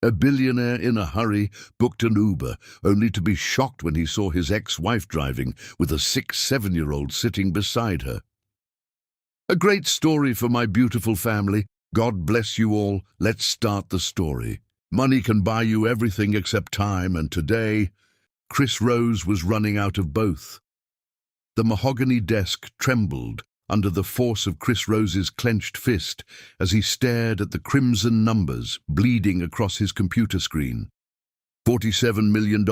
A billionaire in a hurry booked an Uber, only to be shocked when he saw his ex-wife driving with a 6-7-year-old sitting beside her. A great story for my beautiful family. God bless you all. Let's start the story. Money can buy you everything except time, and today, Chris Rose was running out of both. The mahogany desk trembled under the force of Chris Rose's clenched fist as he stared at the crimson numbers bleeding across his computer screen. $47 million,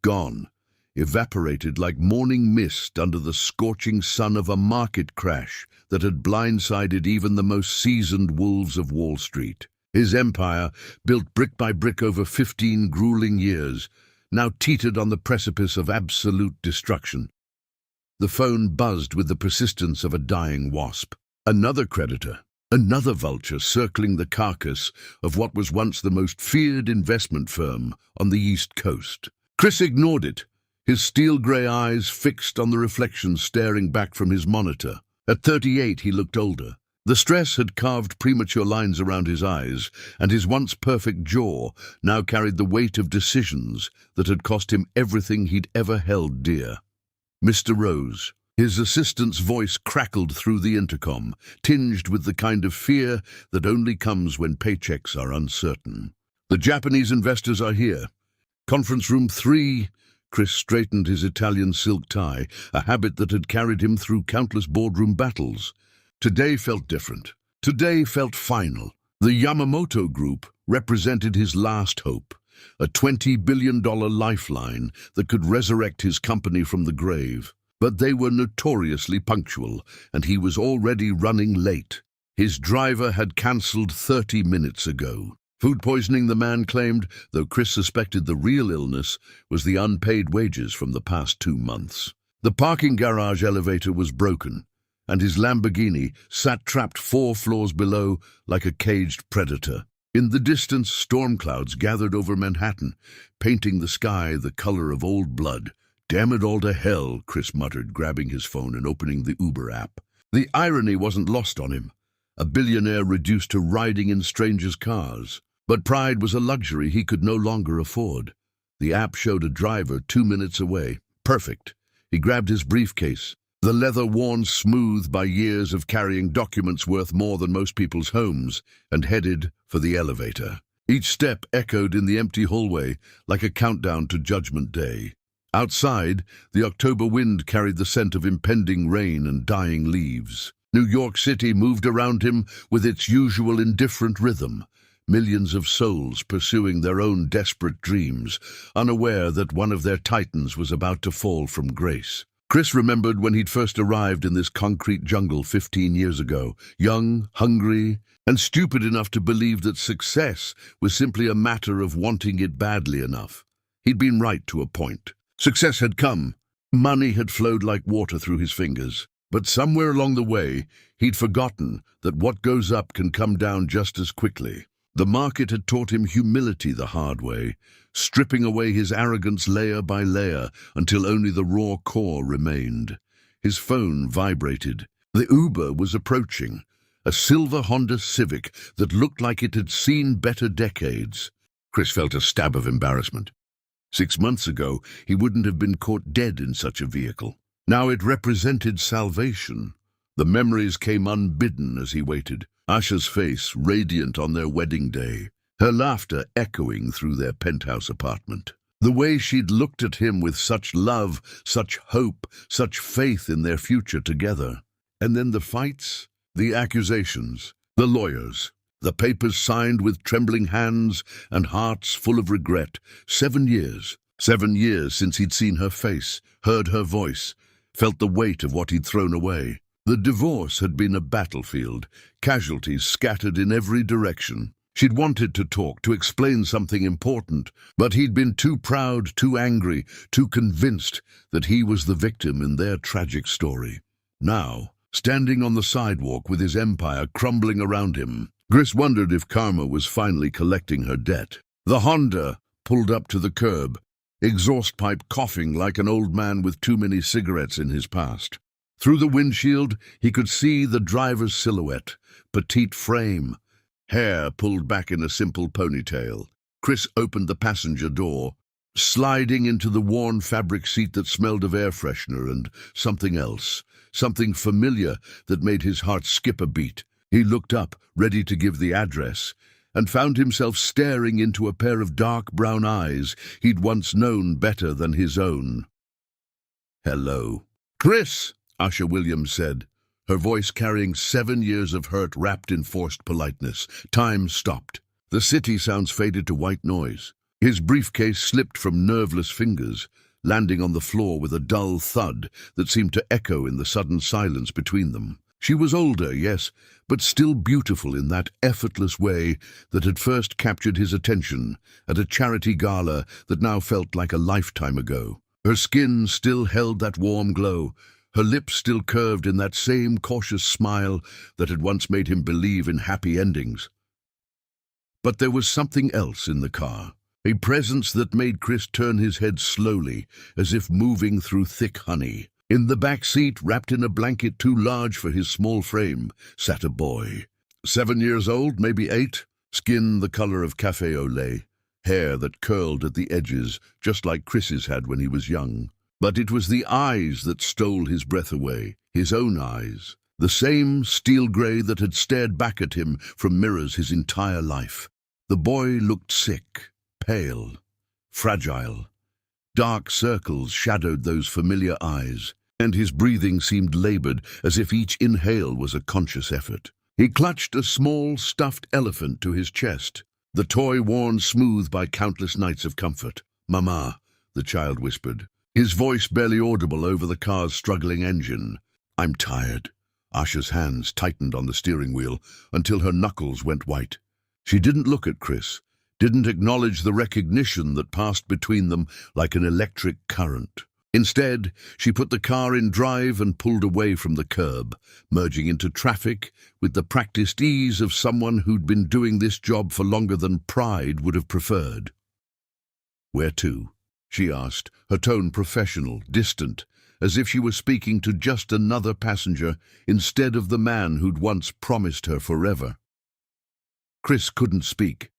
gone, evaporated like morning mist under the scorching sun of a market crash that had blindsided even the most seasoned wolves of Wall Street. His empire, built brick by brick over 15 grueling years, now teetered on the precipice of absolute destruction. The phone buzzed with the persistence of a dying wasp. Another creditor, another vulture circling the carcass of what was once the most feared investment firm on the East Coast. Chris ignored it, his steel-grey eyes fixed on the reflection staring back from his monitor. At 38, he looked older. The stress had carved premature lines around his eyes, and his once perfect jaw now carried the weight of decisions that had cost him everything he'd ever held dear. Mr. Rose. His assistant's voice crackled through the intercom, tinged with the kind of fear that only comes when paychecks are uncertain. The Japanese investors are here. Conference room 3. Chris straightened his Italian silk tie, a habit that had carried him through countless boardroom battles. Today felt different. Today felt final. The Yamamoto Group represented his last hope. A $20 billion lifeline that could resurrect his company from the grave. But they were notoriously punctual, and he was already running late. His driver had cancelled 30 minutes ago. Food poisoning, the man claimed, though Chris suspected the real illness was the unpaid wages from the past 2 months. The parking garage elevator was broken, and his Lamborghini sat trapped 4 floors below like a caged predator. In the distance, storm clouds gathered over Manhattan, painting the sky the color of old blood. "Damn it all to hell," Chris muttered, grabbing his phone and opening the Uber app. The irony wasn't lost on him. A billionaire reduced to riding in strangers' cars. But pride was a luxury he could no longer afford. The app showed a driver 2 minutes away. Perfect. He grabbed his briefcase, the leather worn smooth by years of carrying documents worth more than most people's homes, and headed for the elevator. Each step echoed in the empty hallway like a countdown to Judgment Day. Outside, the October wind carried the scent of impending rain and dying leaves. New York City moved around him with its usual indifferent rhythm. Millions of souls pursuing their own desperate dreams, unaware that one of their titans was about to fall from grace. Chris remembered when he'd first arrived in this concrete jungle 15 years ago, young, hungry, and stupid enough to believe that success was simply a matter of wanting it badly enough. He'd been right to a point. Success had come. Money had flowed like water through his fingers. But somewhere along the way, he'd forgotten that what goes up can come down just as quickly. The market had taught him humility the hard way, stripping away his arrogance layer by layer until only the raw core remained. His phone vibrated. The Uber was approaching, a silver Honda Civic that looked like it had seen better decades. Chris felt a stab of embarrassment. 6 months ago, he wouldn't have been caught dead in such a vehicle. Now it represented salvation. The memories came unbidden as he waited. Asha's face radiant on their wedding day, her laughter echoing through their penthouse apartment. The way she'd looked at him with such love, such hope, such faith in their future together. And then the fights, the accusations, the lawyers, the papers signed with trembling hands and hearts full of regret. 7 years. 7 years since he'd seen her face, heard her voice, felt the weight of what he'd thrown away. The divorce had been a battlefield, casualties scattered in every direction. She'd wanted to talk, to explain something important, but he'd been too proud, too angry, too convinced that he was the victim in their tragic story. Now, standing on the sidewalk with his empire crumbling around him, Chris wondered if karma was finally collecting her debt. The Honda pulled up to the curb, exhaust pipe coughing like an old man with too many cigarettes in his past. Through the windshield, he could see the driver's silhouette, petite frame, hair pulled back in a simple ponytail. Chris opened the passenger door, sliding into the worn fabric seat that smelled of air freshener and something else, something familiar that made his heart skip a beat. He looked up, ready to give the address, and found himself staring into a pair of dark brown eyes he'd once known better than his own. "Hello." "Chris," Usher Williams said, her voice carrying 7 years of hurt wrapped in forced politeness. Time stopped. The city sounds faded to white noise. His briefcase slipped from nerveless fingers, landing on the floor with a dull thud that seemed to echo in the sudden silence between them. She was older, yes, but still beautiful in that effortless way that had first captured his attention at a charity gala that now felt like a lifetime ago. Her skin still held that warm glow, her lips still curved in that same cautious smile that had once made him believe in happy endings. But there was something else in the car, a presence that made Chris turn his head slowly, as if moving through thick honey. In the back seat, wrapped in a blanket too large for his small frame, sat a boy. 7 years old, maybe 8, skin the color of café au lait, hair that curled at the edges, just like Chris's had when he was young. But it was the eyes that stole his breath away, his own eyes, the same steel gray that had stared back at him from mirrors his entire life. The boy looked sick, pale, fragile. Dark circles shadowed those familiar eyes, and his breathing seemed labored, as if each inhale was a conscious effort. He clutched a small, stuffed elephant to his chest, the toy worn smooth by countless nights of comfort. "Mama," the child whispered, his voice barely audible over the car's struggling engine. "I'm tired." Asha's hands tightened on the steering wheel until her knuckles went white. She didn't look at Chris, didn't acknowledge the recognition that passed between them like an electric current. Instead, she put the car in drive and pulled away from the curb, merging into traffic with the practiced ease of someone who'd been doing this job for longer than pride would have preferred. "Where to?" she asked, her tone professional, distant, as if she were speaking to just another passenger instead of the man who'd once promised her forever. Chris couldn't speak.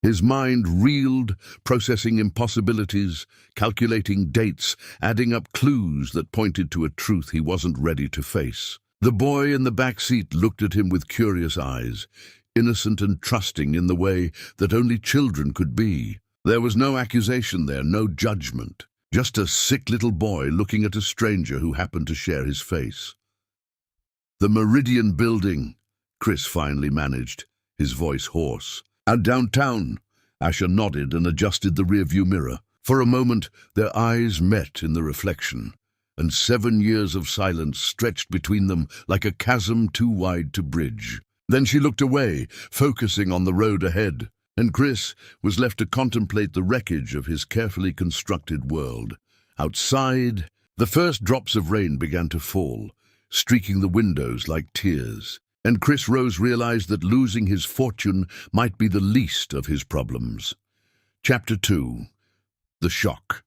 His mind reeled, processing impossibilities, calculating dates, adding up clues that pointed to a truth he wasn't ready to face. The boy in the back seat looked at him with curious eyes, innocent and trusting in the way that only children could be. There was no accusation there, no judgment, just a sick little boy looking at a stranger who happened to share his face. "The Meridian Building," Chris finally managed, his voice hoarse. "And downtown." Asher nodded and adjusted the rearview mirror. For a moment, their eyes met in the reflection, and 7 years of silence stretched between them like a chasm too wide to bridge. Then she looked away, focusing on the road ahead, and Chris was left to contemplate the wreckage of his carefully constructed world. Outside, the first drops of rain began to fall, streaking the windows like tears. And Chris Rose realized that losing his fortune might be the least of his problems. Chapter 2. The Shock.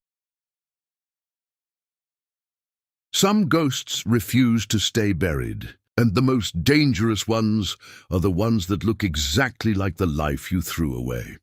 Some ghosts refuse to stay buried, and the most dangerous ones are the ones that look exactly like the life you threw away.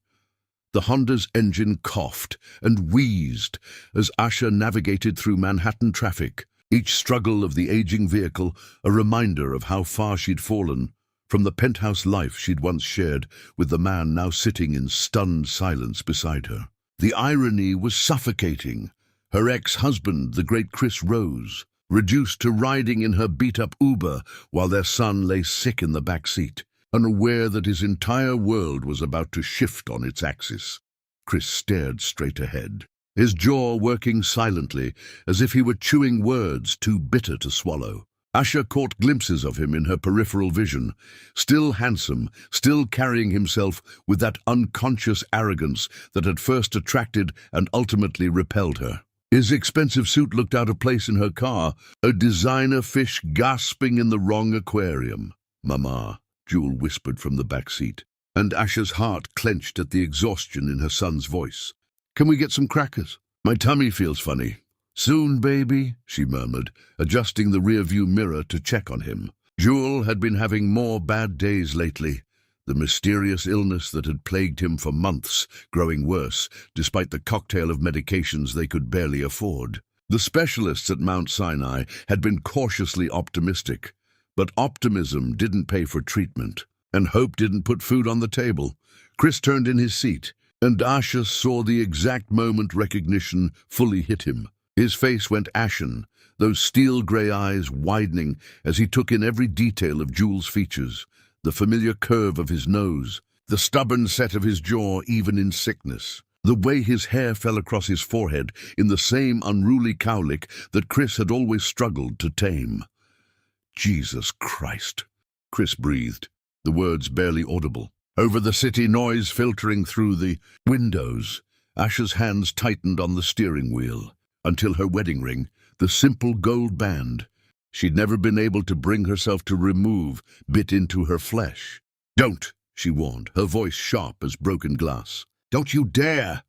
The Honda's engine coughed and wheezed as Asha navigated through Manhattan traffic, each struggle of the aging vehicle a reminder of how far she'd fallen from the penthouse life she'd once shared with the man now sitting in stunned silence beside her. The irony was suffocating. Her ex-husband, the great Chris Rose, reduced to riding in her beat-up Uber while their son lay sick in the back seat, unaware that his entire world was about to shift on its axis. Chris stared straight ahead, his jaw working silently, as if he were chewing words too bitter to swallow. Asha caught glimpses of him in her peripheral vision, still handsome, still carrying himself with that unconscious arrogance that had first attracted and ultimately repelled her. His expensive suit looked out of place in her car, a designer fish gasping in the wrong aquarium. "Mama," Jewel whispered from the back seat, and Asha's heart clenched at the exhaustion in her son's voice. "Can we get some crackers? My tummy feels funny." "Soon, baby," she murmured, adjusting the rearview mirror to check on him. Jewel had been having more bad days lately. the mysterious illness that had plagued him for months, growing worse, despite the cocktail of medications they could barely afford. The specialists at Mount Sinai had been cautiously optimistic, but optimism didn't pay for treatment, and hope didn't put food on the table. Chris turned in his seat, and Asha saw the exact moment recognition fully hit him. His face went ashen, those steel-grey eyes widening as he took in every detail of Jules' features, the familiar curve of his nose, the stubborn set of his jaw even in sickness, the way his hair fell across his forehead in the same unruly cowlick that Chris had always struggled to tame. "Jesus Christ," Chris breathed, the words barely audible. Over the city noise filtering through the windows, Asha's hands tightened on the steering wheel, until her wedding ring, the simple gold band she'd never been able to bring herself to remove, bit into her flesh. "Don't," she warned, her voice sharp as broken glass. "Don't you dare!"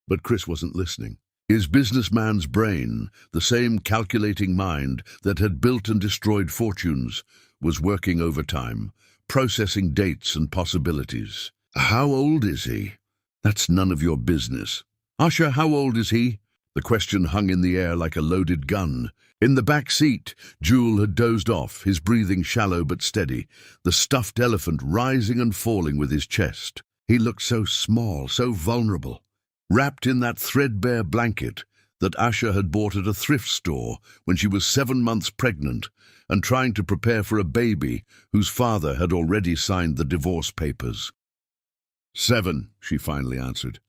But Chris wasn't listening. His businessman's brain, the same calculating mind that had built and destroyed fortunes, was working overtime, processing dates and possibilities. "How old is he?" "That's none of your business." "Asha, how old is he?" The question hung in the air like a loaded gun. In the back seat, Jules had dozed off, his breathing shallow but steady, the stuffed elephant rising and falling with his chest. He looked so small, so vulnerable, wrapped in that threadbare blanket that Asha had bought at a thrift store when she was 7 months pregnant and trying to prepare for a baby whose father had already signed the divorce papers. 7, she finally answered,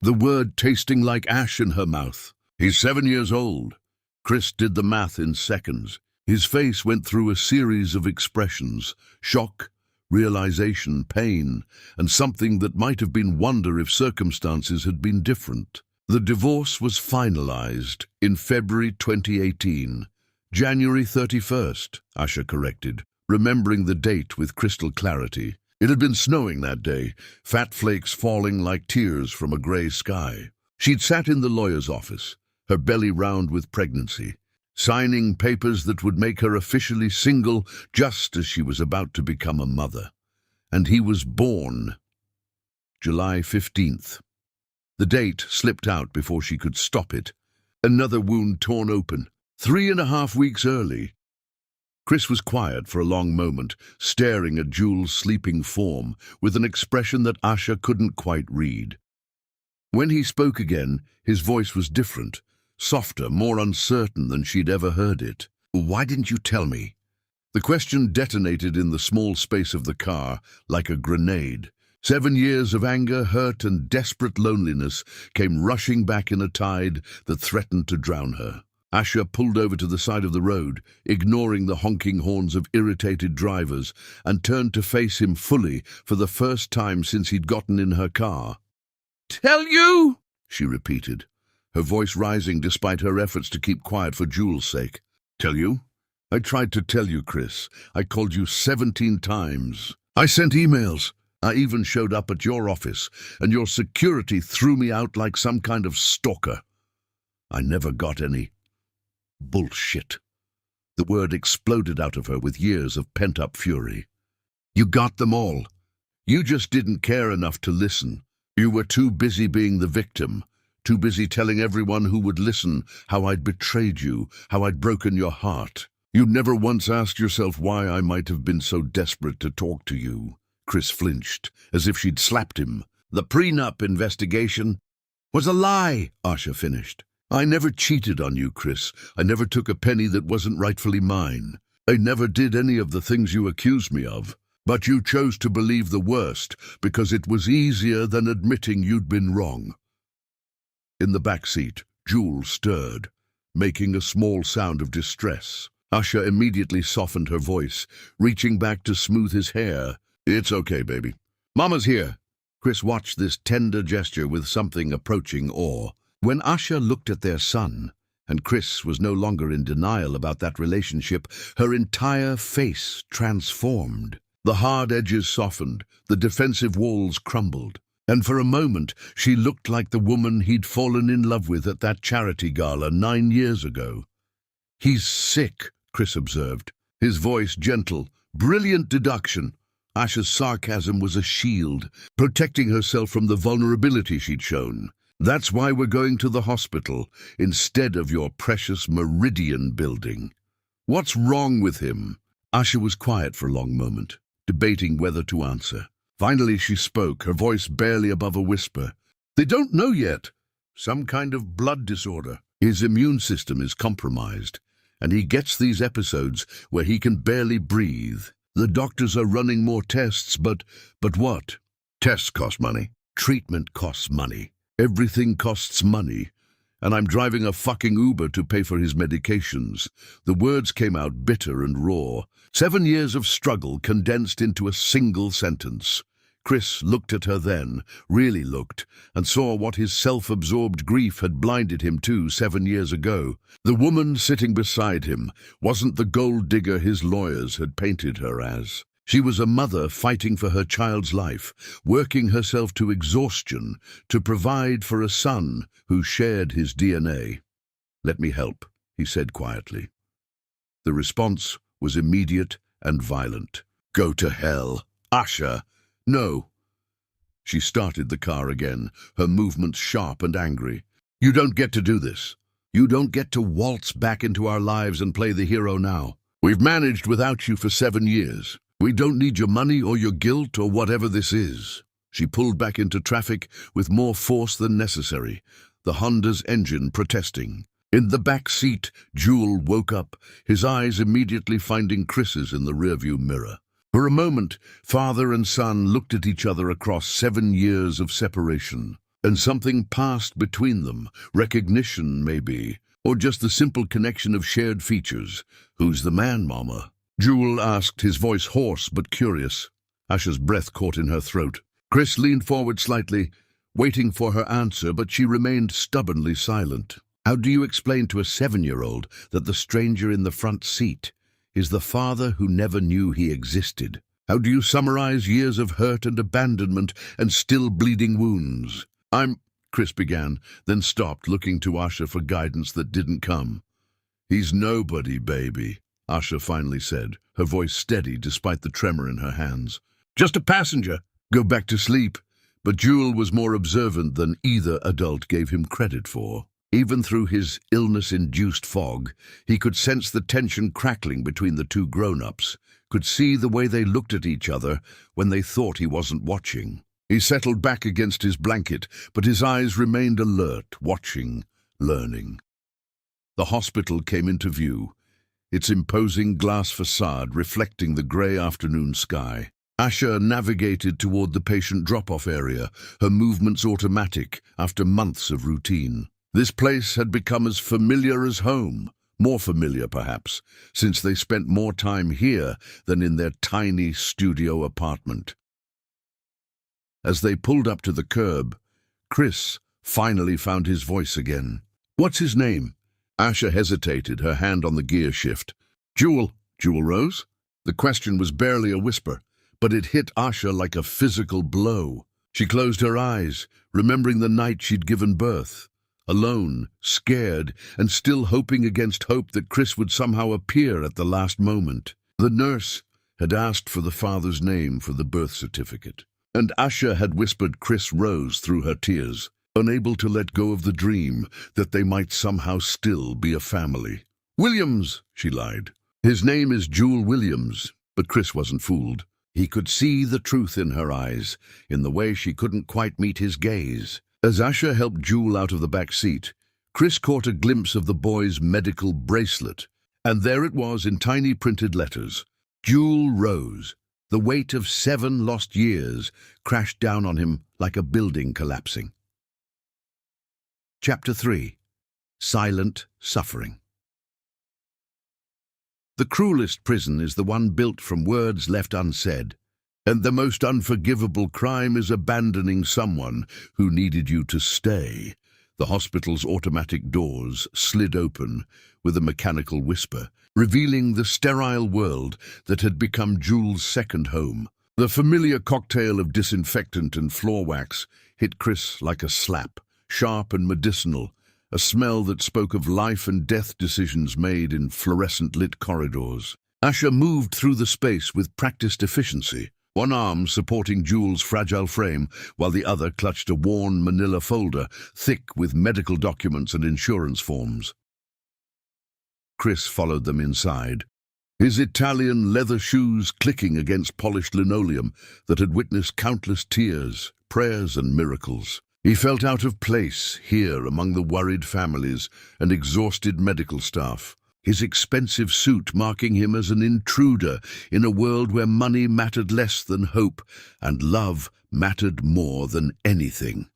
the word tasting like ash in her mouth. "He's 7 years old." Chris did the math in seconds. His face went through a series of expressions: shock, realization, pain, and something that might have been wonder if circumstances had been different. The divorce was finalized in February 2018. January 31st, Asha corrected, remembering the date with crystal clarity. It had been snowing that day, fat flakes falling like tears from a grey sky. She'd sat in the lawyer's office, her belly round with pregnancy, signing papers that would make her officially single just as she was about to become a mother. And he was born. July 15th. The date slipped out before she could stop it. Another wound torn open, 3.5 weeks early. Chris was quiet for a long moment, staring at Jules' sleeping form with an expression that Asha couldn't quite read. When he spoke again, his voice was different, softer, more uncertain than she'd ever heard it. "Why didn't you tell me?" The question detonated in the small space of the car like a grenade. 7 years of anger, hurt, and desperate loneliness came rushing back in a tide that threatened to drown her. Asha pulled over to the side of the road, ignoring the honking horns of irritated drivers, and turned to face him fully for the first time since he'd gotten in her car. "Tell you?" she repeated, her voice rising despite her efforts to keep quiet for Jules' sake. "Tell you? I tried to tell you, Chris. I called you 17 times. I sent emails. I even showed up at your office, and your security threw me out like some kind of stalker. I never got any. Bullshit." The word exploded out of her with years of pent-up fury. "You got them all. You just didn't care enough to listen. You were too busy being the victim, too busy telling everyone who would listen how I'd betrayed you, how I'd broken your heart. You never once asked yourself why I might have been so desperate to talk to you." Chris flinched, as if she'd slapped him. "The prenup investigation was a lie," Asha finished. "I never cheated on you, Chris. I never took a penny that wasn't rightfully mine. I never did any of the things you accused me of. But you chose to believe the worst because it was easier than admitting you'd been wrong." In the back seat, Jules stirred, making a small sound of distress. Asha immediately softened her voice, reaching back to smooth his hair. "It's okay, baby. Mama's here." Chris watched this tender gesture with something approaching awe. When Asha looked at their son, and Chris was no longer in denial about that relationship, her entire face transformed. The hard edges softened, the defensive walls crumbled, and for a moment she looked like the woman he'd fallen in love with at that charity gala 9 years ago. "He's sick," Chris observed, his voice gentle Brilliant deduction. Asha's sarcasm was a shield, protecting herself from the vulnerability she'd shown. That's why we're going to the hospital, instead of your precious Meridian building. What's wrong with him? Asha was quiet for a long moment, debating whether to answer. Finally she spoke, her voice barely above a whisper. They don't know yet. Some kind of blood disorder. His immune system is compromised, and he gets these episodes where he can barely breathe. The doctors are running more tests, but what? Tests cost money. Treatment costs money. Everything costs money. And I'm driving a fucking Uber to pay for his medications. The words came out bitter and raw. 7 years of struggle condensed into a single sentence. Chris looked at her then, really looked, and saw what his self-absorbed grief had blinded him to 7 years ago. The woman sitting beside him wasn't the gold digger his lawyers had painted her as. She was a mother fighting for her child's life, working herself to exhaustion to provide for a son who shared his DNA. "Let me help," he said quietly. The response was immediate and violent. "Go to hell. Asha, no." She started the car again, her movements sharp and angry. "You don't get to do this. You don't get to waltz back into our lives and play the hero now. We've managed without you for 7 years. We don't need your money or your guilt or whatever this is." She pulled back into traffic with more force than necessary, the Honda's engine protesting. In the back seat, Jewel woke up, his eyes immediately finding Chris's in the rearview mirror. For a moment, father and son looked at each other across 7 years of separation. And something passed between them, recognition maybe, or just the simple connection of shared features. "Who's the man, Mama?" Jewel asked, his voice hoarse but curious. Asha's breath caught in her throat. Chris leaned forward slightly, waiting for her answer, but she remained stubbornly silent. "How do you explain to a 7-year-old that the stranger in the front seat is the father who never knew he existed? How do you summarize years of hurt and abandonment and still bleeding wounds?" Chris began, then stopped, looking to Asha for guidance that didn't come. "He's nobody, baby," Asha finally said, her voice steady despite the tremor in her hands. "Just a passenger. Go back to sleep." But Jewel was more observant than either adult gave him credit for. Even through his illness-induced fog, he could sense the tension crackling between the two grown-ups, could see the way they looked at each other when they thought he wasn't watching. He settled back against his blanket, but his eyes remained alert, watching, learning. The hospital came into view, its imposing glass facade reflecting the grey afternoon sky. Asha navigated toward the patient drop-off area, her movements automatic after months of routine. This place had become as familiar as home, more familiar perhaps, since they spent more time here than in their tiny studio apartment. As they pulled up to the curb, Chris finally found his voice again. "What's his name?" Asha hesitated, her hand on the gear shift. Jewel Rose?" The question was barely a whisper, but it hit Asha like a physical blow. She closed her eyes, remembering the night she'd given birth. Alone, scared, and still hoping against hope that Chris would somehow appear at the last moment. The nurse had asked for the father's name for the birth certificate, and Asha had whispered Chris Rose through her tears, unable to let go of the dream that they might somehow still be a family. "Williams," she lied. "His name is Jewel Williams," but Chris wasn't fooled. He could see the truth in her eyes, in the way she couldn't quite meet his gaze. As Asha helped Jewel out of the back seat, Chris caught a glimpse of the boy's medical bracelet, and there it was in tiny printed letters. Jewel Rose. The weight of 7 lost years crashed down on him like a building collapsing. Chapter 3. Silent Suffering. The cruelest prison is the one built from words left unsaid, and the most unforgivable crime is abandoning someone who needed you to stay. The hospital's automatic doors slid open with a mechanical whisper, revealing the sterile world that had become Jewel's second home. The familiar cocktail of disinfectant and floor wax hit Chris like a slap, sharp and medicinal, a smell that spoke of life and death decisions made in fluorescent-lit corridors. Asha moved through the space with practiced efficiency, one arm supporting Jules' fragile frame, while the other clutched a worn manila folder, thick with medical documents and insurance forms. Chris followed them inside, his Italian leather shoes clicking against polished linoleum that had witnessed countless tears, prayers, and miracles. He felt out of place here among the worried families and exhausted medical staff, his expensive suit marking him as an intruder in a world where money mattered less than hope and love mattered more than anything.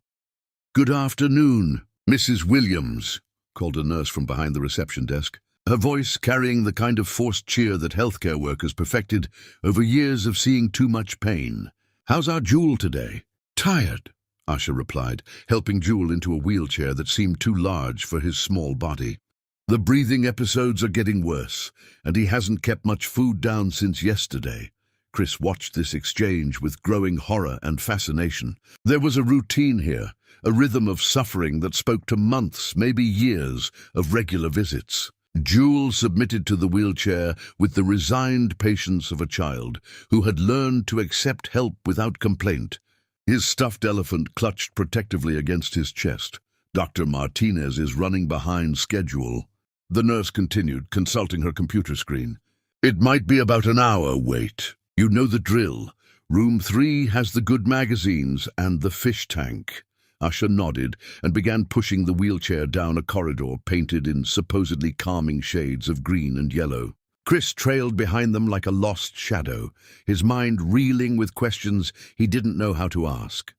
"Good afternoon, Mrs. Williams," called a nurse from behind the reception desk, her voice carrying the kind of forced cheer that healthcare workers perfected over years of seeing too much pain. "How's our Jewel today?" "Tired," Asha replied, helping Jewel into a wheelchair that seemed too large for his small body. "The breathing episodes are getting worse, and he hasn't kept much food down since yesterday." Chris watched this exchange with growing horror and fascination. There was a routine here, a rhythm of suffering that spoke to months, maybe years, of regular visits. Jewel submitted to the wheelchair with the resigned patience of a child who had learned to accept help without complaint. His stuffed elephant clutched protectively against his chest. "Dr. Martinez is running behind schedule," the nurse continued, consulting her computer screen. "It might be about an hour wait. You know the drill. Room 3 has the good magazines and the fish tank." Asha nodded and began pushing the wheelchair down a corridor painted in supposedly calming shades of green and yellow. Chris trailed behind them like a lost shadow, his mind reeling with questions he didn't know how to ask.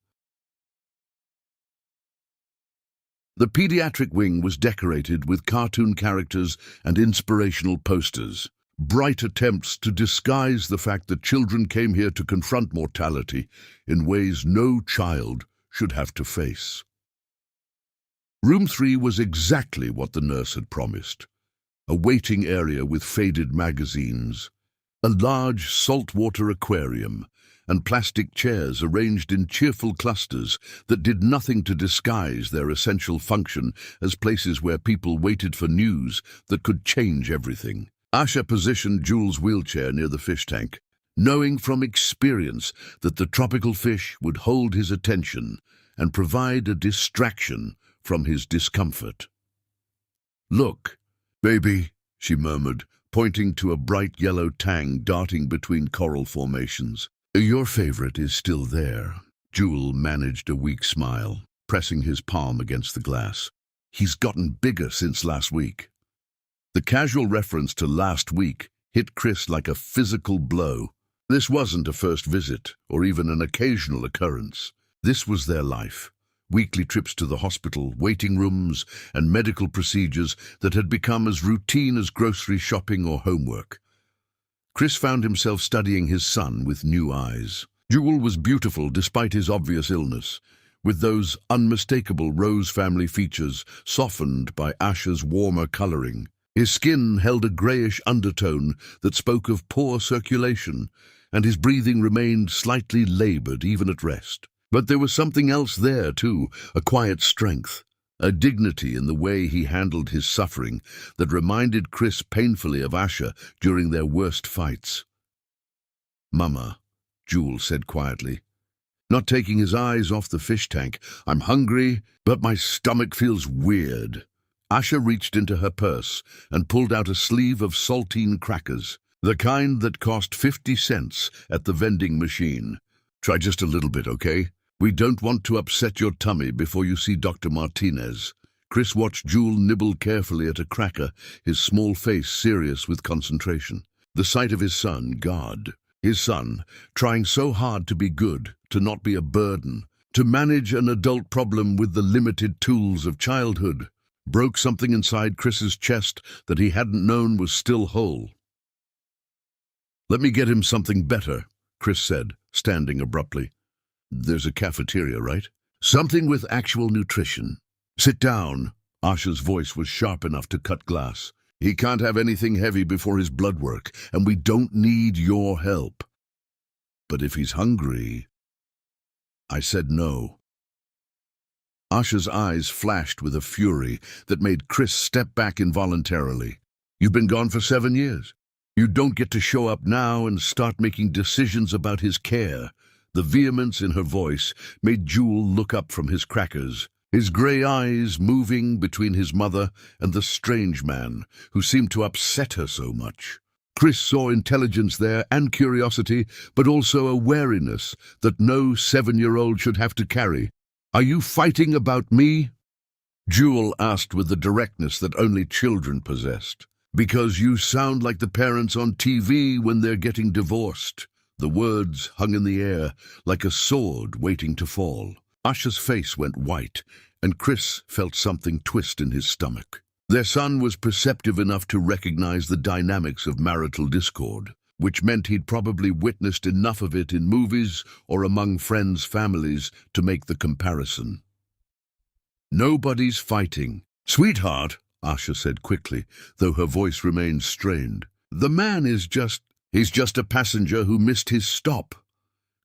The pediatric wing was decorated with cartoon characters and inspirational posters, bright attempts to disguise the fact that children came here to confront mortality in ways no child should have to face. Room 3 was exactly what the nurse had promised. A waiting area with faded magazines, a large saltwater aquarium, and plastic chairs arranged in cheerful clusters that did nothing to disguise their essential function as places where people waited for news that could change everything. Asha positioned Jules' wheelchair near the fish tank, knowing from experience that the tropical fish would hold his attention and provide a distraction from his discomfort. "Look, baby," she murmured, pointing to a bright yellow tang darting between coral formations. "Your favorite is still there." Jewel managed a weak smile, pressing his palm against the glass. "He's gotten bigger since last week." The casual reference to last week hit Chris like a physical blow. This wasn't a first visit, or even an occasional occurrence. This was their life. Weekly trips to the hospital, waiting rooms, and medical procedures that had become as routine as grocery shopping or homework. Chris found himself studying his son with new eyes. Jewel was beautiful despite his obvious illness, with those unmistakable Rose family features softened by Asha's warmer coloring. His skin held a greyish undertone that spoke of poor circulation, and his breathing remained slightly laboured even at rest. But there was something else there, too, a quiet strength, a dignity in the way he handled his suffering that reminded Chris painfully of Asha during their worst fights. "Mama," Jewel said quietly, not taking his eyes off the fish tank, "I'm hungry, but my stomach feels weird." Asha reached into her purse and pulled out a sleeve of saltine crackers, the kind that cost 50 cents at the vending machine. "Try just a little bit, okay? We don't want to upset your tummy before you see Dr. Martinez." Chris watched Jewel nibble carefully at a cracker, his small face serious with concentration. The sight of his son, his son, trying so hard to be good, to not be a burden, to manage an adult problem with the limited tools of childhood, broke something inside Chris's chest that he hadn't known was still whole. "Let me get him something better," Chris said, standing abruptly. "There's a cafeteria, right? Something with actual nutrition." "Sit down." Asha's voice was sharp enough to cut glass. "He can't have anything heavy before his blood work, and we don't need your help." "But if he's hungry—" I said no. Asha's eyes flashed with a fury that made Chris step back involuntarily. "You've been gone for 7 years. You don't get to show up now and start making decisions about his care. The vehemence in her voice made Jewel look up from his crackers, his grey eyes moving between his mother and the strange man who seemed to upset her so much. Chris saw intelligence there and curiosity, but also a wariness that no 7-year-old should have to carry. "Are you fighting about me?" Jewel asked with the directness that only children possessed. "Because you sound like the parents on TV when they're getting divorced." The words hung in the air like a sword waiting to fall. Asha's face went white, and Chris felt something twist in his stomach. Their son was perceptive enough to recognize the dynamics of marital discord, which meant he'd probably witnessed enough of it in movies or among friends' families to make the comparison. "Nobody's fighting." "Sweetheart," Asha said quickly, though her voice remained strained. "The man is he's just a passenger who missed his stop."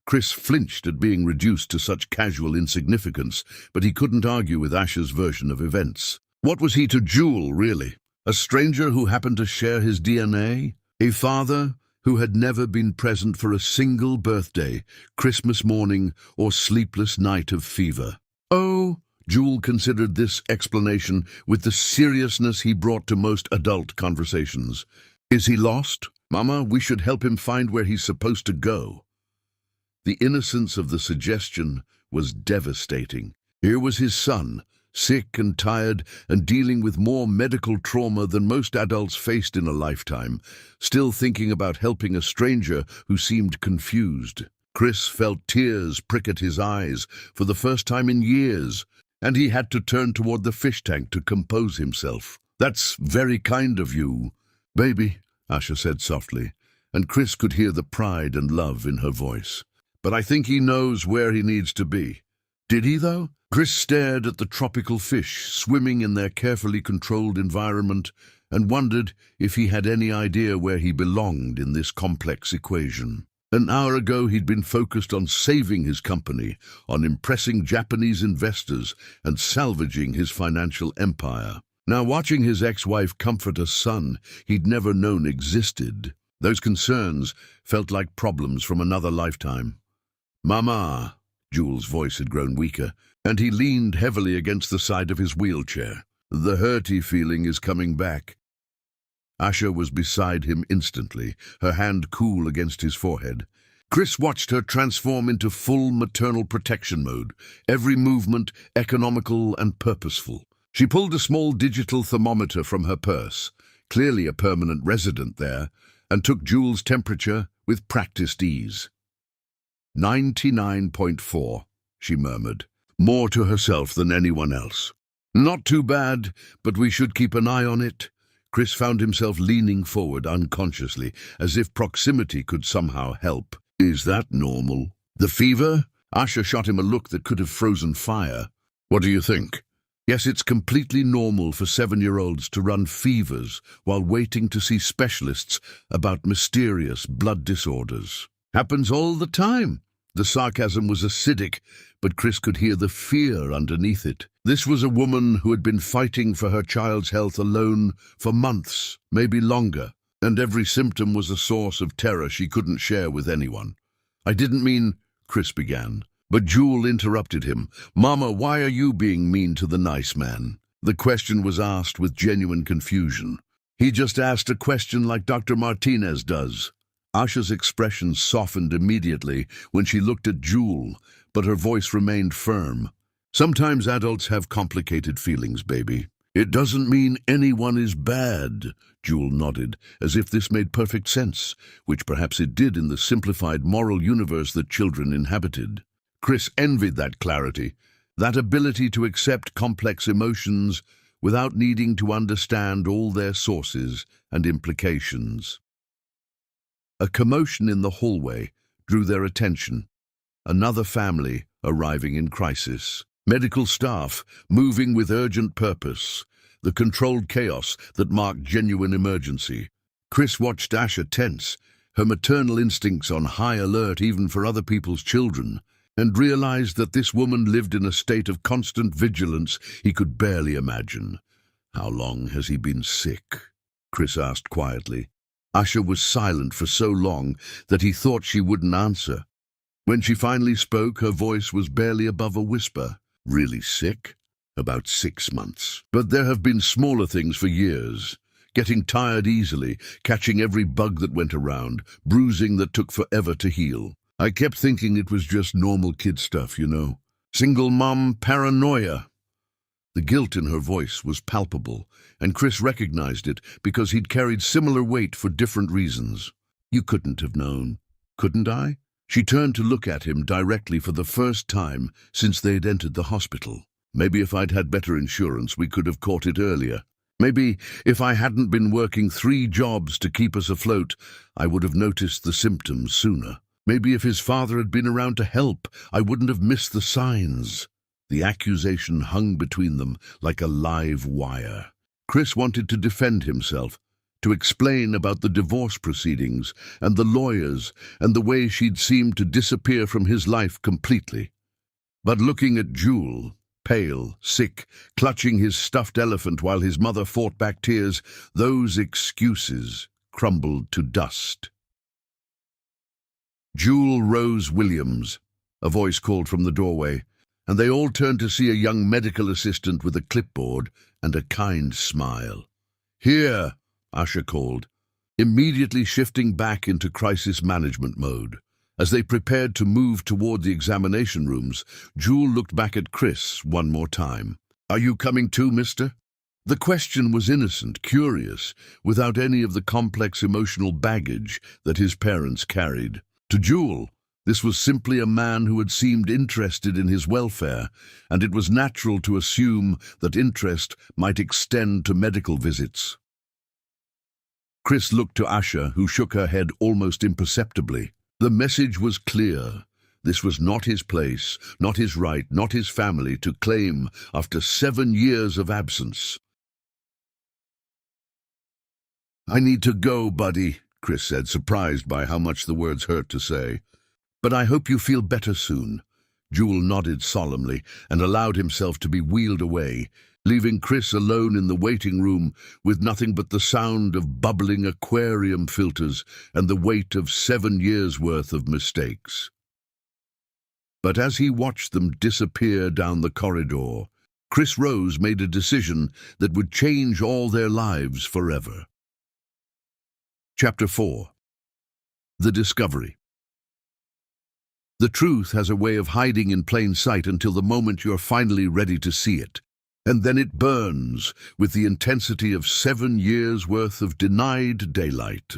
Chris flinched at being reduced to such casual insignificance, but he couldn't argue with Asha's version of events. What was he to Jewel, really? A stranger who happened to share his DNA? A father who had never been present for a single birthday, Christmas morning, or sleepless night of fever? Oh, Jewel considered this explanation with the seriousness he brought to most adult conversations. "Is he lost? Mama, we should help him find where he's supposed to go." The innocence of the suggestion was devastating. Here was his son, sick and tired and dealing with more medical trauma than most adults faced in a lifetime, still thinking about helping a stranger who seemed confused. Chris felt tears prick at his eyes for the first time in years, and he had to turn toward the fish tank to compose himself. "That's very kind of you, baby," Asha said softly, and Chris could hear the pride and love in her voice. "But I think he knows where he needs to be." Did he, though? Chris stared at the tropical fish swimming in their carefully controlled environment and wondered if he had any idea where he belonged in this complex equation. An hour ago he'd been focused on saving his company, on impressing Japanese investors and salvaging his financial empire. Now watching his ex-wife comfort a son he'd never known existed, those concerns felt like problems from another lifetime. "Mama," Jewel's voice had grown weaker, and he leaned heavily against the side of his wheelchair. "The hurty feeling is coming back." Asha was beside him instantly, her hand cool against his forehead. Chris watched her transform into full maternal protection mode, every movement economical and purposeful. She pulled a small digital thermometer from her purse, clearly a permanent resident there, and took Jewel's temperature with practiced ease. 99.4, she murmured, more to herself than anyone else. "Not too bad, but we should keep an eye on it." Chris found himself leaning forward unconsciously, as if proximity could somehow help. "Is that normal?" "The fever?" Asha shot him a look that could have frozen fire. "What do you think?" "Yes, it's completely normal for 7-year-olds to run fevers while waiting to see specialists about mysterious blood disorders. Happens all the time." The sarcasm was acidic, but Chris could hear the fear underneath it. This was a woman who had been fighting for her child's health alone for months, maybe longer, and every symptom was a source of terror she couldn't share with anyone. "I didn't mean," Chris began, but Jewel interrupted him. "Mama, why are you being mean to the nice man?" The question was asked with genuine confusion. "He just asked a question like Dr. Martinez does." Asha's expression softened immediately when she looked at Jewel, but her voice remained firm. "Sometimes adults have complicated feelings, baby. It doesn't mean anyone is bad." Jewel nodded, as if this made perfect sense, which perhaps it did in the simplified moral universe that children inhabited. Chris envied that clarity, that ability to accept complex emotions without needing to understand all their sources and implications. A commotion in the hallway drew their attention. Another family arriving in crisis. Medical staff moving with urgent purpose. The controlled chaos that marked genuine emergency. Chris watched Asha tense, her maternal instincts on high alert even for other people's children, and realized that this woman lived in a state of constant vigilance he could barely imagine. "How long has he been sick?" Chris asked quietly. Asha was silent for so long that he thought she wouldn't answer. When she finally spoke, her voice was barely above a whisper. Really sick? About 6 months. But there have been smaller things for years. Getting tired easily, catching every bug that went around, bruising that took forever to heal. I kept thinking it was just normal kid stuff, you know. Single mom paranoia. The guilt in her voice was palpable, and Chris recognized it because he'd carried similar weight for different reasons. You couldn't have known. Couldn't I? She turned to look at him directly for the first time since they'd entered the hospital. Maybe if I'd had better insurance, we could have caught it earlier. Maybe if I hadn't been working 3 jobs to keep us afloat, I would have noticed the symptoms sooner. Maybe if his father had been around to help, I wouldn't have missed the signs. The accusation hung between them like a live wire. Chris wanted to defend himself, to explain about the divorce proceedings and the lawyers and the way she'd seemed to disappear from his life completely. But looking at Jewel, pale, sick, clutching his stuffed elephant while his mother fought back tears, those excuses crumbled to dust. Jewel Rose Williams, a voice called from the doorway, and they all turned to see a young medical assistant with a clipboard and a kind smile. "Here," Asha called, immediately shifting back into crisis management mode. As they prepared to move toward the examination rooms, Jewel looked back at Chris one more time. "Are you coming too, mister?" The question was innocent, curious, without any of the complex emotional baggage that his parents carried. To Jewel, this was simply a man who had seemed interested in his welfare, and it was natural to assume that interest might extend to medical visits. Chris looked to Asha, who shook her head almost imperceptibly. The message was clear. This was not his place, not his right, not his family to claim after 7 years of absence. "I need to go, buddy," Chris said, surprised by how much the words hurt to say. "But I hope you feel better soon." Jewel nodded solemnly and allowed himself to be wheeled away, leaving Chris alone in the waiting room with nothing but the sound of bubbling aquarium filters and the weight of 7 years' worth of mistakes. But as he watched them disappear down the corridor, Chris Rose made a decision that would change all their lives forever. Chapter 4. The Discovery. The truth has a way of hiding in plain sight until the moment you're finally ready to see it. And then it burns with the intensity of 7 years' worth of denied daylight.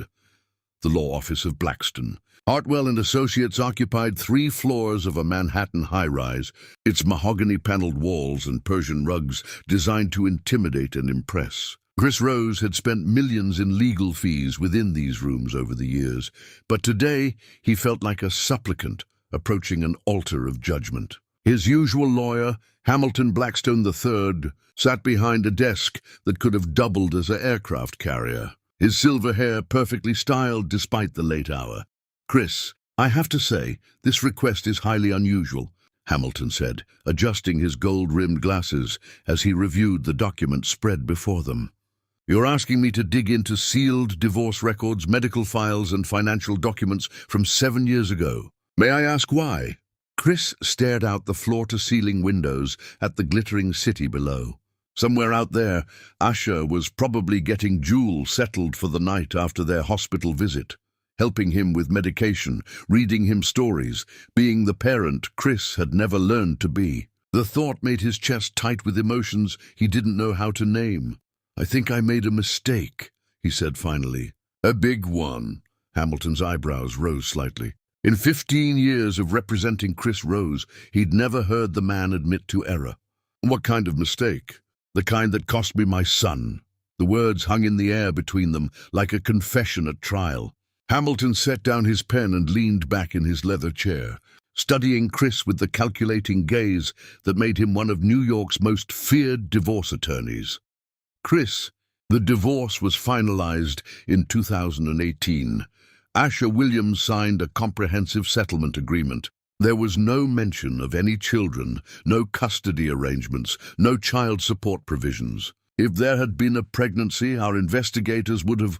The law office of Blackstone. Hartwell and Associates occupied 3 floors of a Manhattan high-rise, its mahogany-paneled walls and Persian rugs designed to intimidate and impress. Chris Rose had spent millions in legal fees within these rooms over the years, but today he felt like a supplicant approaching an altar of judgment. His usual lawyer, Hamilton Blackstone III, sat behind a desk that could have doubled as an aircraft carrier, his silver hair perfectly styled despite the late hour. "Chris, I have to say, this request is highly unusual," Hamilton said, adjusting his gold-rimmed glasses as he reviewed the document spread before them. "You're asking me to dig into sealed divorce records, medical files, and financial documents from 7 years ago. May I ask why?" Chris stared out the floor-to-ceiling windows at the glittering city below. Somewhere out there, Asha was probably getting Jewel settled for the night after their hospital visit, helping him with medication, reading him stories, being the parent Chris had never learned to be. The thought made his chest tight with emotions he didn't know how to name. "I think I made a mistake," he said finally. "A big one." Hamilton's eyebrows rose slightly. In 15 years of representing Chris Rose, he'd never heard the man admit to error. "What kind of mistake?" "The kind that cost me my son." The words hung in the air between them like a confession at trial. Hamilton set down his pen and leaned back in his leather chair, studying Chris with the calculating gaze that made him one of New York's most feared divorce attorneys. "Chris, the divorce was finalized in 2018. Asha Williams signed a comprehensive settlement agreement. There was no mention of any children, no custody arrangements, no child support provisions. If there had been a pregnancy, our investigators would have..."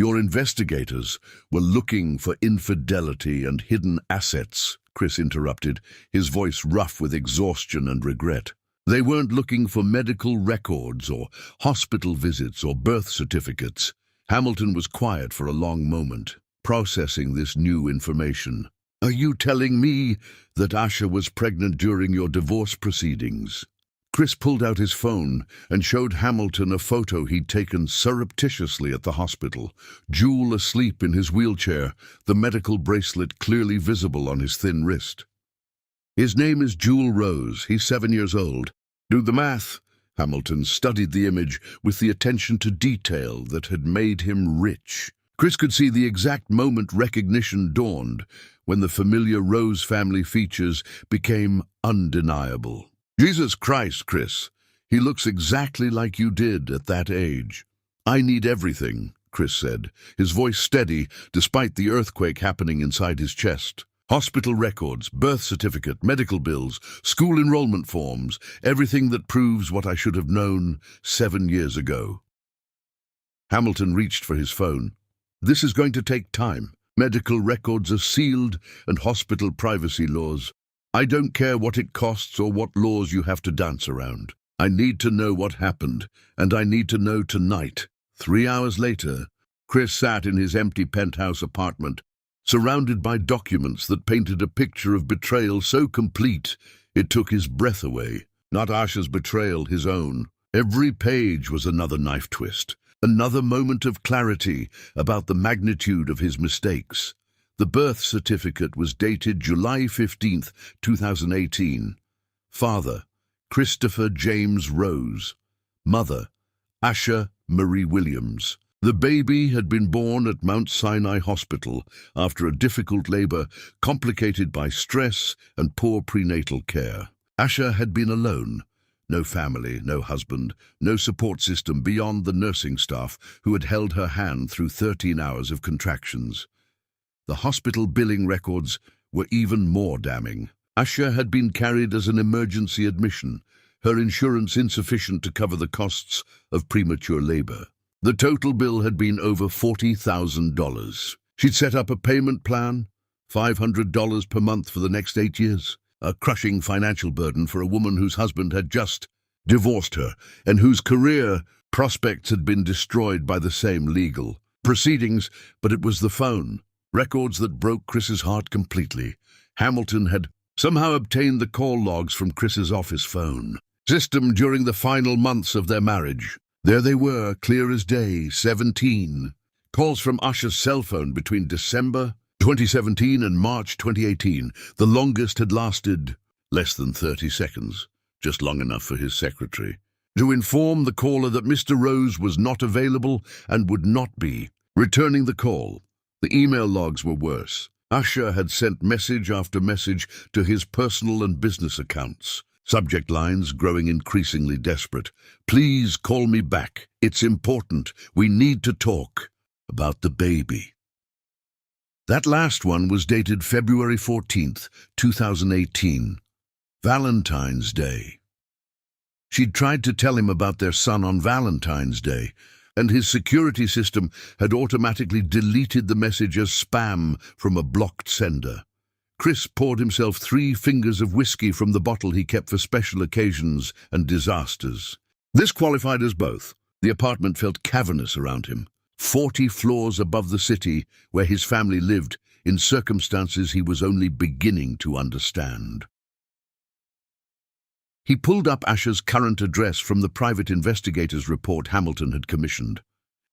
Your investigators were looking for infidelity and hidden assets, Chris interrupted, his voice rough with exhaustion and regret. They weren't looking for medical records or hospital visits or birth certificates. Hamilton was quiet for a long moment, processing this new information. Are you telling me that Asha was pregnant during your divorce proceedings? Chris pulled out his phone and showed Hamilton a photo he'd taken surreptitiously at the hospital. Jewel asleep in his wheelchair, the medical bracelet clearly visible on his thin wrist. His name is Jewel Rose. He's 7 years old. Do the math. Hamilton studied the image with the attention to detail that had made him rich. Chris could see the exact moment recognition dawned, when the familiar Rose family features became undeniable. Jesus Christ, Chris. He looks exactly like you did at that age. I need everything, Chris said, his voice steady despite the earthquake happening inside his chest. Hospital records, birth certificate, medical bills, school enrollment forms, everything that proves what I should have known 7 years ago. Hamilton reached for his phone. This is going to take time. Medical records are sealed and hospital privacy laws. I don't care what it costs or what laws you have to dance around. I need to know what happened, and I need to know tonight. 3 hours later, Chris sat in his empty penthouse apartment, surrounded by documents that painted a picture of betrayal so complete it took his breath away. Not Asha's betrayal, his own. Every page was another knife twist, another moment of clarity about the magnitude of his mistakes. The birth certificate was dated July 15th, 2018. Father, Christopher James Rose. Mother, Asha Marie Williams. The baby had been born at Mount Sinai Hospital after a difficult labor complicated by stress and poor prenatal care. Asha had been alone. No family, no husband, no support system beyond the nursing staff who had held her hand through 13 hours of contractions. The hospital billing records were even more damning. Asha had been carried as an emergency admission, her insurance insufficient to cover the costs of premature labor. The total bill had been over $40,000. She'd set up a payment plan, $500 per month for the next 8 years, a crushing financial burden for a woman whose husband had just divorced her and whose career prospects had been destroyed by the same legal proceedings. But it was the phone. Records that broke Chris's heart completely. Hamilton had somehow obtained the call logs from Chris's office phone system during the final months of their marriage. There they were, clear as day, 17. Calls from Asha's cell phone between December 2017 and March 2018. The longest had lasted less than 30 seconds, just long enough for his secretary to inform the caller that Mr. Rose was not available and would not be returning the call. The email logs were worse. Asha had sent message after message to his personal and business accounts. Subject lines growing increasingly desperate. Please call me back. It's important. We need to talk about the baby. That last one was dated February 14th, 2018. Valentine's Day. She'd tried to tell him about their son on Valentine's Day, and his security system had automatically deleted the message as spam from a blocked sender. Chris poured himself 3 fingers of whiskey from the bottle he kept for special occasions and disasters. This qualified as both. The apartment felt cavernous around him, 40 floors above the city where his family lived, in circumstances he was only beginning to understand. He pulled up Asha's current address from the private investigator's report Hamilton had commissioned.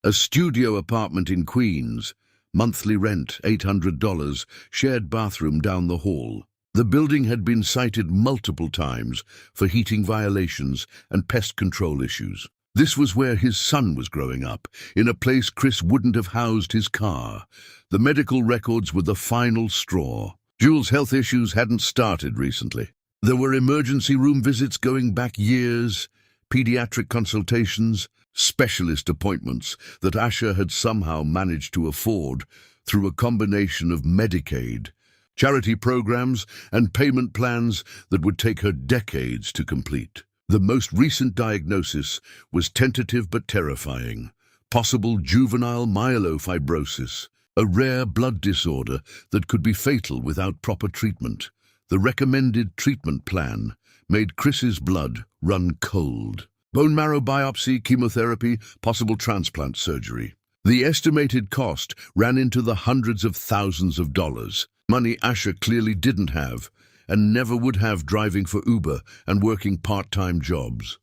A studio apartment in Queens, monthly rent $800, shared bathroom down the hall. The building had been cited multiple times for heating violations and pest control issues. This was where his son was growing up, in a place Chris wouldn't have housed his car. The medical records were the final straw. Jewel's health issues hadn't started recently. There were emergency room visits going back years, pediatric consultations, specialist appointments that Asha had somehow managed to afford through a combination of Medicaid, charity programs, and payment plans that would take her decades to complete. The most recent diagnosis was tentative but terrifying: possible juvenile myelofibrosis, a rare blood disorder that could be fatal without proper treatment. The recommended treatment plan made Chris's blood run cold. Bone marrow biopsy, chemotherapy, possible transplant surgery. The estimated cost ran into the hundreds of thousands of dollars, money Asher clearly didn't have and never would have, driving for Uber and working part-time jobs.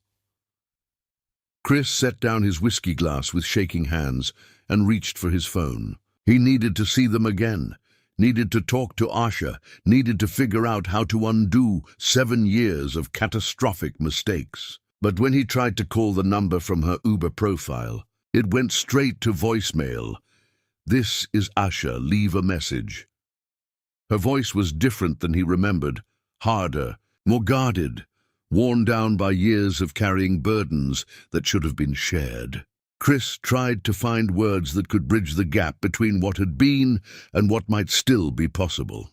Chris set down his whiskey glass with shaking hands and reached for his phone. He needed to see them again, needed to talk to Asha, needed to figure out how to undo 7 years of catastrophic mistakes. But when he tried to call the number from her Uber profile, it went straight to voicemail. "This is Asha, leave a message." Her voice was different than he remembered, harder, more guarded, worn down by years of carrying burdens that should have been shared. Chris tried to find words that could bridge the gap between what had been and what might still be possible.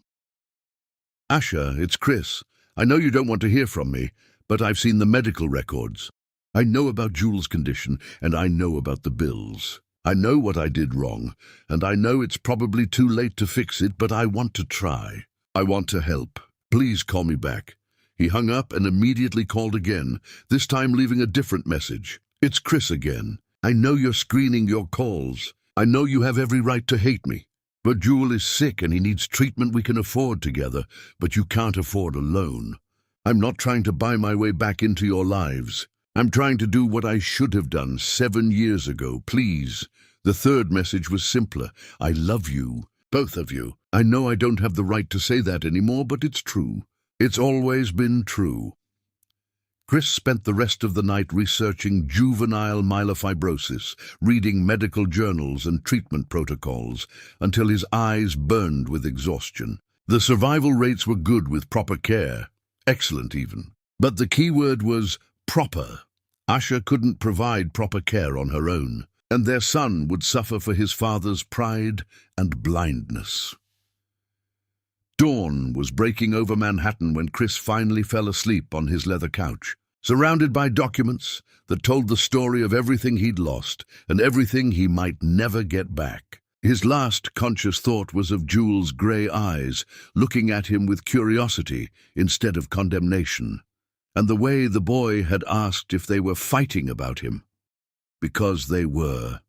"Asha, it's Chris. I know you don't want to hear from me, but I've seen the medical records. I know about Jules' condition, and I know about the bills. I know what I did wrong, and I know it's probably too late to fix it, but I want to try. I want to help. Please call me back." He hung up and immediately called again, this time leaving a different message. "It's Chris again. I know you're screening your calls. I know you have every right to hate me. But Jules is sick and he needs treatment we can afford together, but you can't afford alone. I'm not trying to buy my way back into your lives. I'm trying to do what I should have done 7 years ago, please." The third message was simpler. "I love you, both of you. I know I don't have the right to say that anymore, but it's true. It's always been true." Chris spent the rest of the night researching juvenile myelofibrosis, reading medical journals and treatment protocols, until his eyes burned with exhaustion. The survival rates were good with proper care, excellent even. But the key word was proper. Asha couldn't provide proper care on her own, and their son would suffer for his father's pride and blindness. Dawn was breaking over Manhattan when Chris finally fell asleep on his leather couch, surrounded by documents that told the story of everything he'd lost and everything he might never get back. His last conscious thought was of Jules' grey eyes, looking at him with curiosity instead of condemnation, and the way the boy had asked if they were fighting about him. Because they were,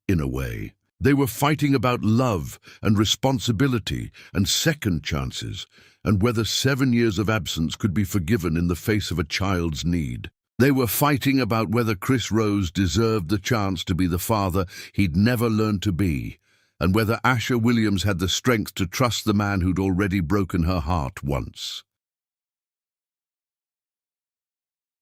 in a way. They were fighting about love and responsibility and second chances, and whether 7 years of absence could be forgiven in the face of a child's need. They were fighting about whether Chris Rose deserved the chance to be the father he'd never learned to be, and whether Asha Williams had the strength to trust the man who'd already broken her heart once.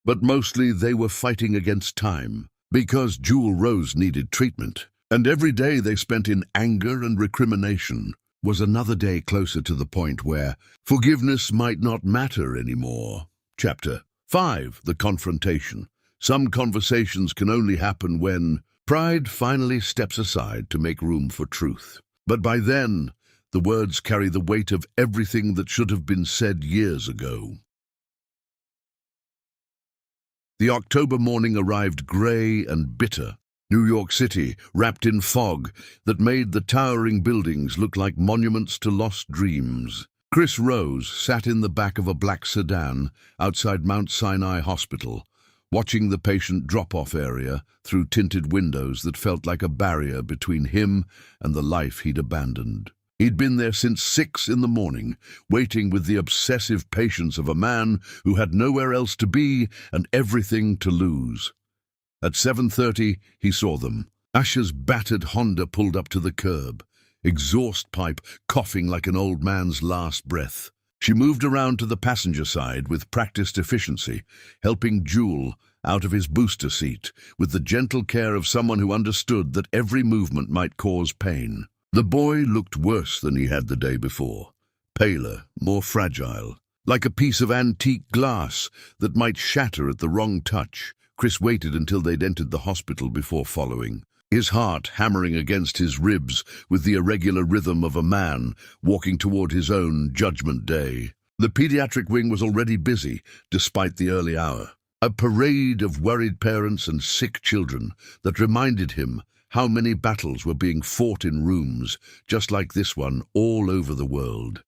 But mostly they were fighting against time, because Jules Rose needed treatment, and every day they spent in anger and recrimination was another day closer to the point where forgiveness might not matter anymore. Chapter 5. The Confrontation. Some conversations can only happen when pride finally steps aside to make room for truth. But by then, the words carry the weight of everything that should have been said years ago. The October morning arrived grey and bitter. New York City, wrapped in fog that made the towering buildings look like monuments to lost dreams. Chris Rose sat in the back of a black sedan outside Mount Sinai Hospital, watching the patient drop-off area through tinted windows that felt like a barrier between him and the life he'd abandoned. He'd been there since 6 in the morning, waiting with the obsessive patience of a man who had nowhere else to be and everything to lose. At 7:30, he saw them. Asha's battered Honda pulled up to the curb, exhaust pipe coughing like an old man's last breath. She moved around to the passenger side with practiced efficiency, helping Jules out of his booster seat with the gentle care of someone who understood that every movement might cause pain. The boy looked worse than he had the day before, paler, more fragile, like a piece of antique glass that might shatter at the wrong touch. Chris waited until they'd entered the hospital before following, his heart hammering against his ribs with the irregular rhythm of a man walking toward his own judgment day. The pediatric wing was already busy, despite the early hour. A parade of worried parents and sick children that reminded him how many battles were being fought in rooms just like this one all over the world.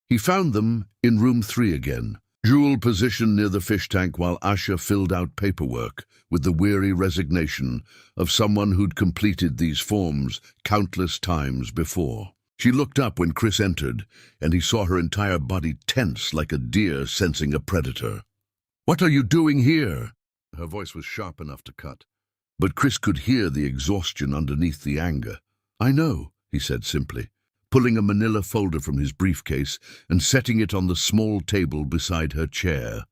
He found them in room 3 again, Jewel positioned near the fish tank while Asha filled out paperwork with the weary resignation of someone who'd completed these forms countless times before. She looked up when Chris entered, and he saw her entire body tense like a deer sensing a predator. "What are you doing here?" Her voice was sharp enough to cut, but Chris could hear the exhaustion underneath the anger. "I know," he said simply, pulling a manila folder from his briefcase and setting it on the small table beside her chair.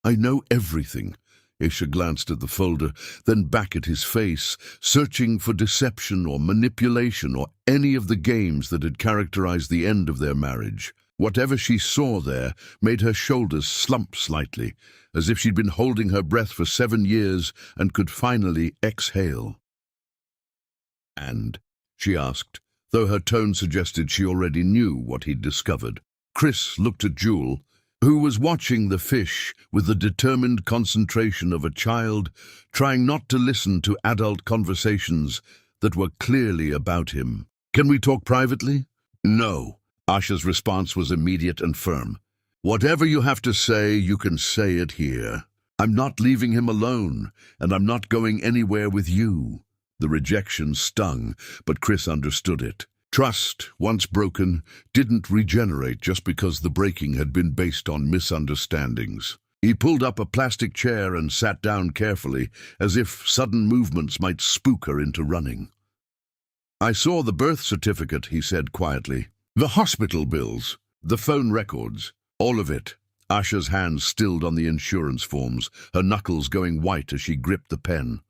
"I know everything." Asha glanced at the folder, then back at his face, searching for deception or manipulation or any of the games that had characterized the end of their marriage. Whatever she saw there made her shoulders slump slightly, as if she'd been holding her breath for 7 years and could finally exhale. "And?" she asked, though her tone suggested she already knew what he'd discovered. Chris looked at Jewel, who was watching the fish with the determined concentration of a child trying not to listen to adult conversations that were clearly about him. "Can we talk privately?" "No." Asha's response was immediate and firm. "Whatever you have to say, you can say it here. I'm not leaving him alone, and I'm not going anywhere with you." The rejection stung, but Chris understood it. Trust, once broken, didn't regenerate just because the breaking had been based on misunderstandings. He pulled up a plastic chair and sat down carefully, as if sudden movements might spook her into running. "I saw the birth certificate," he said quietly. "The hospital bills, the phone records, all of it." Asha's hands stilled on the insurance forms, her knuckles going white as she gripped the pen.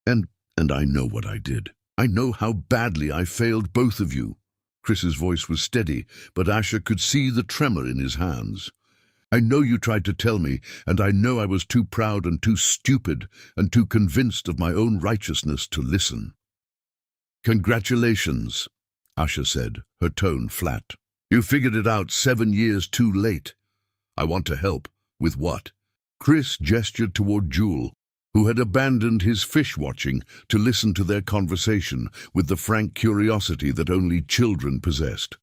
And I know what I did. I know how badly I failed both of you." Chris's voice was steady, but Asha could see the tremor in his hands. "I know you tried to tell me, and I know I was too proud and too stupid and too convinced of my own righteousness to listen." "Congratulations," Asha said, her tone flat. "You figured it out 7 years too late. I want to help. With what?" Chris gestured toward Jewel, who had abandoned his fish-watching to listen to their conversation with the frank curiosity that only children possessed.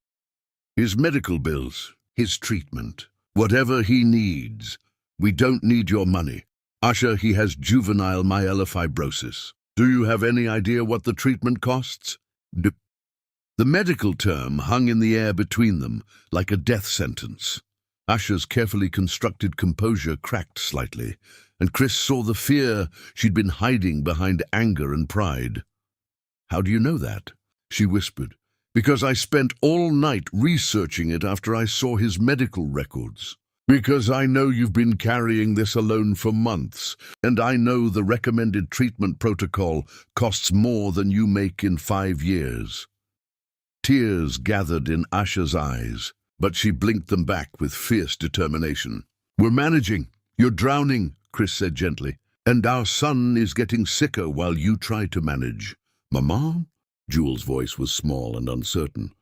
"His medical bills, his treatment, whatever he needs. We don't need your money. Asha, he has juvenile myelofibrosis. Do you have any idea what the treatment costs?" The medical term hung in the air between them, like a death sentence. Asha's carefully constructed composure cracked slightly, and Chris saw the fear she'd been hiding behind anger and pride. "How do you know that?" she whispered. "Because I spent all night researching it after I saw his medical records. Because I know you've been carrying this alone for months, and I know the recommended treatment protocol costs more than you make in 5 years. Tears gathered in Asha's eyes, but she blinked them back with fierce determination. "We're managing. You're drowning," Chris said gently, "and our son is getting sicker while you try to manage." "Mama?" Jewel's voice was small and uncertain.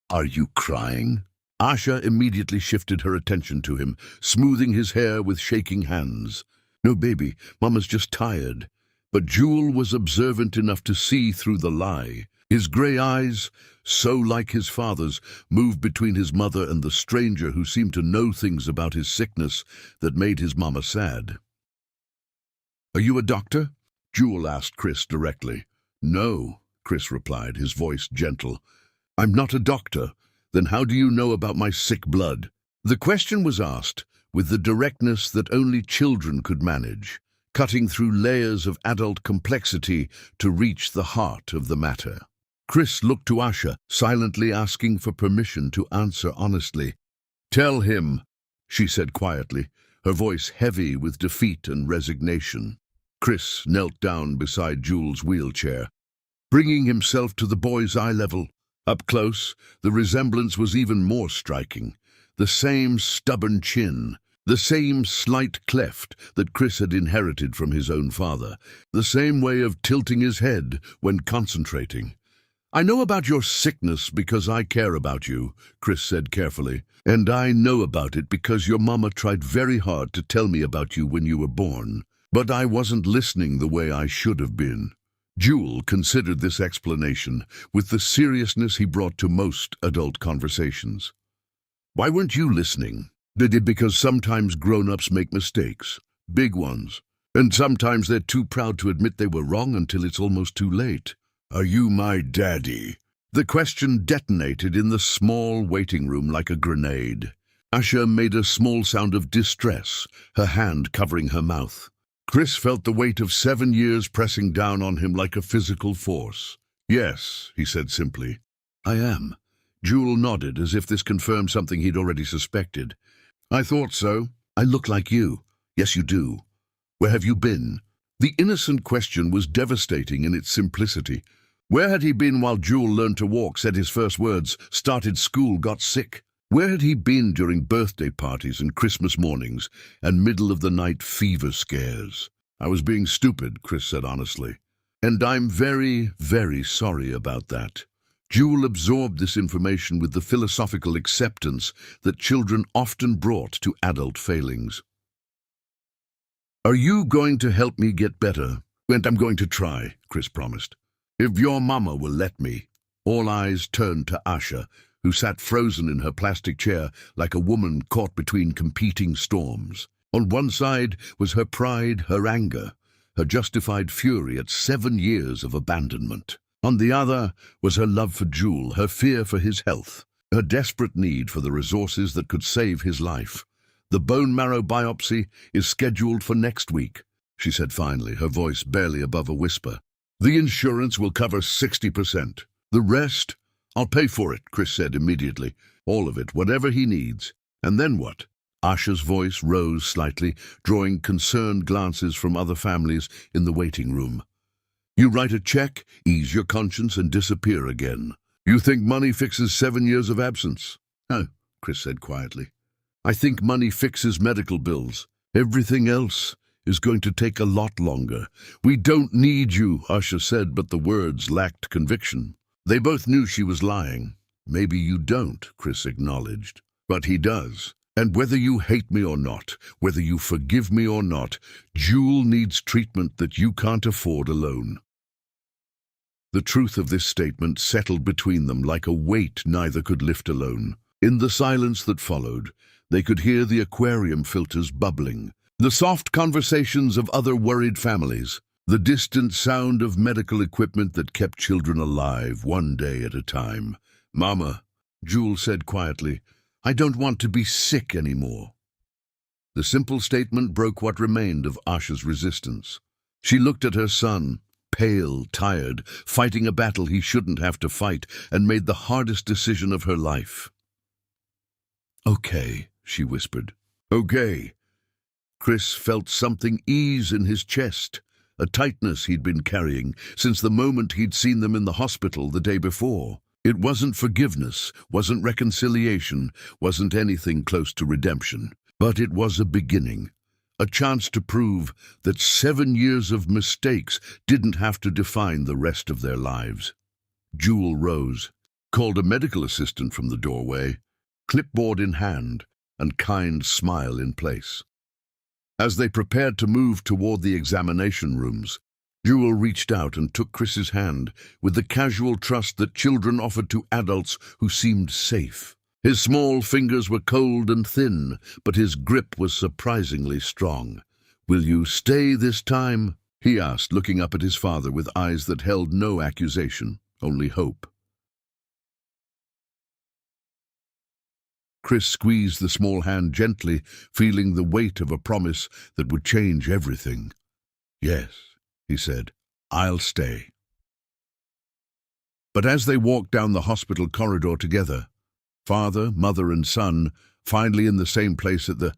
"Are you crying?" Asha immediately shifted her attention to him, smoothing his hair with shaking hands. "No, baby, Mama's just tired." But Jewel was observant enough to see through the lie. His grey eyes, so like his father's, moved between his mother and the stranger who seemed to know things about his sickness that made his mama sad. "Are you a doctor?" Jewel asked Chris directly. "No," Chris replied, his voice gentle. "I'm not a doctor. Then how do you know about my sick blood?" The question was asked with the directness that only children could manage, cutting through layers of adult complexity to reach the heart of the matter. Chris looked to Asha, silently asking for permission to answer honestly. "Tell him," she said quietly, her voice heavy with defeat and resignation. Chris knelt down beside Jewel's wheelchair, bringing himself to the boy's eye level. Up close, the resemblance was even more striking. The same stubborn chin, the same slight cleft that Chris had inherited from his own father, the same way of tilting his head when concentrating. "I know about your sickness because I care about you," Chris said carefully. "And I know about it because your mama tried very hard to tell me about you when you were born. But I wasn't listening the way I should have been." Jewel considered this explanation with the seriousness he brought to most adult conversations. Why weren't you listening? Because sometimes grown-ups make mistakes, big ones, and sometimes they're too proud to admit they were wrong until it's almost too late. Are you my daddy? The question detonated in the small waiting room like a grenade. Asha made a small sound of distress, her hand covering her mouth. Chris felt the weight of 7 years pressing down on him like a physical force. Yes, he said simply. I am. Jewel nodded as if this confirmed something he'd already suspected. I thought so. I look like you. Yes, you do. Where have you been? The innocent question was devastating in its simplicity. Where had he been while Jewel learned to walk, said his first words, started school, got sick? Where had he been during birthday parties and Christmas mornings and middle-of-the-night fever scares? I was being stupid, Chris said honestly. And I'm very, very sorry about that. Jewel absorbed this information with the philosophical acceptance that children often brought to adult failings. Are you going to help me get better? And I'm going to try, Chris promised. If your mama will let me. All eyes turned to Asha, who sat frozen in her plastic chair like a woman caught between competing storms. On one side was her pride, her anger, her justified fury at 7 years of abandonment. On the other was her love for Jewel, her fear for his health, her desperate need for the resources that could save his life. The bone marrow biopsy is scheduled for next week, she said finally, her voice barely above a whisper. The insurance will cover 60%. The rest, I'll pay for it, Chris said immediately. All of it, whatever he needs. And then what? Asha's voice rose slightly, drawing concerned glances from other families in the waiting room. You write a check, ease your conscience, and disappear again. You think money fixes 7 years of absence? No, Chris said quietly. I think money fixes medical bills. Everything else is going to take a lot longer. We don't need you, Asha said, but the words lacked conviction. They both knew she was lying. Maybe you don't, Chris acknowledged. But he does. And whether you hate me or not, whether you forgive me or not, Jewel needs treatment that you can't afford alone. The truth of this statement settled between them like a weight neither could lift alone. In the silence that followed, they could hear the aquarium filters bubbling, the soft conversations of other worried families, the distant sound of medical equipment that kept children alive one day at a time. Mama, Jewel said quietly, I don't want to be sick anymore. The simple statement broke what remained of Asha's resistance. She looked at her son, pale, tired, fighting a battle he shouldn't have to fight, and made the hardest decision of her life. Okay, she whispered. Okay. Chris felt something ease in his chest, a tightness he'd been carrying since the moment he'd seen them in the hospital the day before. It wasn't forgiveness, wasn't reconciliation, wasn't anything close to redemption. But it was a beginning, a chance to prove that 7 years of mistakes didn't have to define the rest of their lives. Jewel rose, called a medical assistant from the doorway, clipboard in hand, and kind smile in place. As they prepared to move toward the examination rooms, Jewel reached out and took Chris's hand with the casual trust that children offered to adults who seemed safe. His small fingers were cold and thin, but his grip was surprisingly strong. Will you stay this time? He asked, looking up at his father with eyes that held no accusation, only hope. Chris squeezed the small hand gently, feeling the weight of a promise that would change everything. Yes, he said, I'll stay. But as they walked down the hospital corridor together, father, mother, and son, finally in the same place at the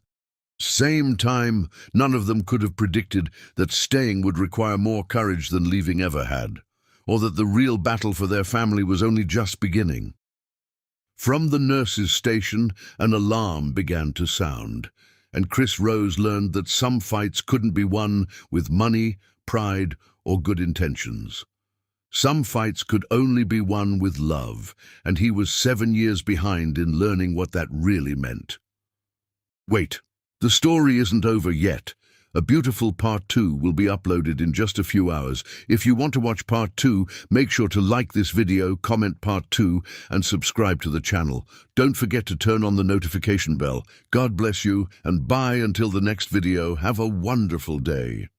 same time, none of them could have predicted that staying would require more courage than leaving ever had, or that the real battle for their family was only just beginning. From the nurse's station, an alarm began to sound, and Chris Rose learned that some fights couldn't be won with money, pride, or good intentions. Some fights could only be won with love, and he was 7 years behind in learning what that really meant. Wait, the story isn't over yet, A beautiful part 2 will be uploaded in just a few hours. If you want to watch part 2, make sure to like this video, comment part 2, and subscribe to the channel. Don't forget to turn on the notification bell. God bless you, and bye until the next video. Have a wonderful day.